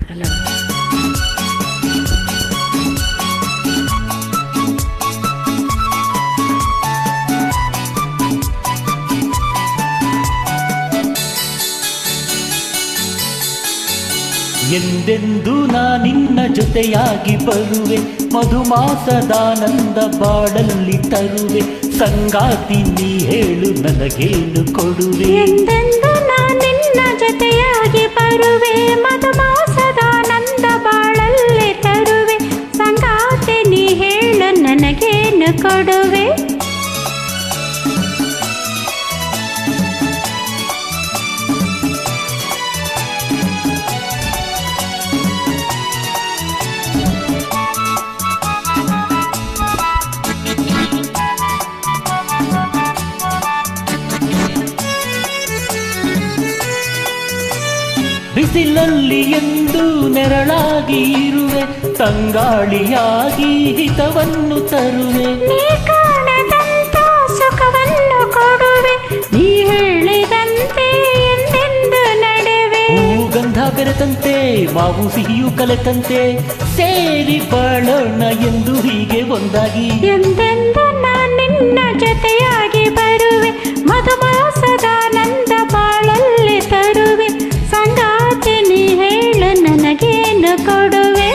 Hello. ಎಂದೆಂದು ನಿನ್ನ ಜೊತೆಯಾಗಿ ಬರುವೆ, ಮಧುಮಾಸದಾನಂದ ಬಾಳಲ್ಲಿ ತರುವೆ, ಸಂಗಾತಿ ನೀ ಹೇಳು ನನಗೇನು ಕೊಡುವೆ. ಎಂದೆಂದು ನಿನ್ನ ಜೊತೆಯಾಗಿ ಬರುವೆ, ಮಧುಮಾಸದಾನಂದ ಬಾಳಲ್ಲಿ ತರುವೆ, ಸಂಗಾತಿ ನೀ ಹೇಳು ನನಗೇನು ಕೊಡುವೆ. ಬಿಸಿಲಲ್ಲಿ ಎಂದು ನೆರಳಾಗಿ ಇರುವೆ, ತಂಗಾಳಿಯಾಗಿ ಹಿತವನ್ನು ತರುವೆ. ನೀ ಕಾಣದಂತ ಸುಖವನ್ನು ಕೊಡುವೆ, ನೀ ಹೇಳಿದಂತೆ ಎಂದೆಂದು ನಡೆವೆ. ಗಂಧ ಬೆರೆತಂತೆ ಮಾವು ಸಿಹಿಯು ಕಲೆತಂತೆ, ಸೇರಿ ಬಾಳೋಣ ಎಂದು ಹೀಗೆ ಒಂದಾಗಿ. ಎಂದೆಂದು ನಿನ್ನ ಜೊತೆಯಾಗಿ ಬರುವೆ, ಮಧುಮಾಸದಾನಂದ ಬಾಳಲ್ಲಿ ತರುವೆ, ಸಂಗಾತಿ ನೀ ಹೇಳು ನನಗೇನು ಕೊಡುವೆ.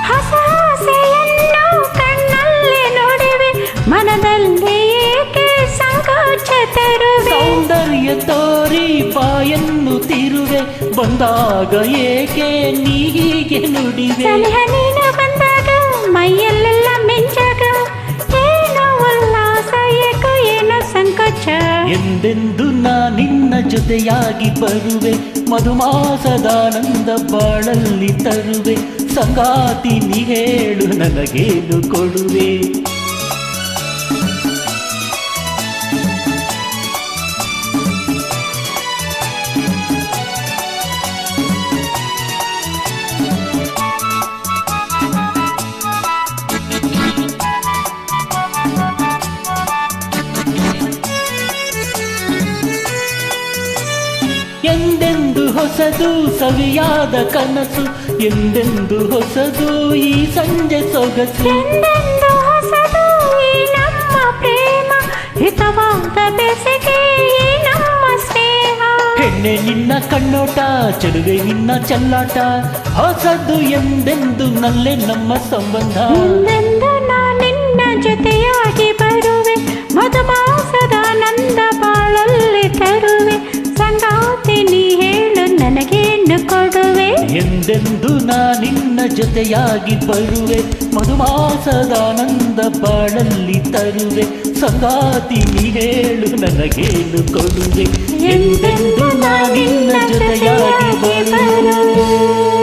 ಹೊಸ ಆಸೆಯನ್ನು ಕಣ್ಣಲ್ಲಿ ನೋಡಿವೆ, ಮನದಲ್ಲಿ ಏಕೆ ಸಂಕೋಚ ತರುವೆ. ಸೌಂದರ್ಯ ತೋರಿ ಬಾಯನ್ನು ತಿರುವೆ, ಬಂದಾಗ ಏಕೆ ನೀ ಹೀಗೆ ನುಡಿವೆ. ಸನಿಹ ನೀನು ಬಂದಾಗ ಮೈಯಲ್ಲೆಲ್ಲ ಮಿಂಚಾಗ, ಏನೋ ಉಲ್ಲಾಸ ಏಕೋ ಏನೋ ಸಂಕೋಚ. ಎಂದೆಂದು ನಿನ್ನ ಜೊತೆಯಾಗಿ ಬರುವೆ, ಮಧುಮಾಸದಾನಂದ ಬಾಳಲ್ಲಿ ತರುವೆ, ಸಂಗಾತಿ ನೀ ಹೇಳು ನನಗೇನು ಕೊಡುವೆ. ಎಂದೆಂದು ಹೊಸದು ಸವಿಯಾದ ಕನಸು, ಎಂದೆಂದು ಹೊಸದು ಈ ಸಂಜೆ ಸೊಗಸು. ಎಂದೆಂದು ಹೊಸದು ಈ ನಮ್ಮ ಪ್ರೇಮ, ಹಿತವಾದ ಬೇಸಿಗೆ ಈ ನಮ್ಮ ಸ್ನೇಹ. ಹೆಣ್ಣೆ ನಿನ್ನ ಕಣ್ಣೋಟ, ಚೆಲುವೆ ನಿನ್ನ ಚೆಲ್ಲಾಟ, ಹೊಸದು ಎಂದೆಂದು ನಲ್ಲೆ ನಮ್ಮ ಸಂಬಂಧ. ಎಂದೆಂದು ನಿನ್ನ ಜೊತೆಯಾಗಿ ಬರುವೆ, ಮಧುಮಾಸದಾನಂದ ಬಾಳಲ್ಲಿ ತರುವೆ, ಸಂಗಾತಿ ನೀ ಹೇಳು ನನಗೇನು ಕೊಡುವೆ. ಎಂದೆಂದು ನಿನ್ನ ಜೊತೆಯಾಗಿ ಬರುವೆ, ಮಧುಮಾಸದಾನಂದ ಬಾಳಲ್ಲಿ ತರುವೆ, ಸಂಗಾತಿ ನೀ ಹೇಳು ನನಗೇನು ಕೊಡುವೆ. ಎಂದೆಂದು ನಿನ್ನ ಜೊತೆಯಾಗಿ ಬರುವೆ.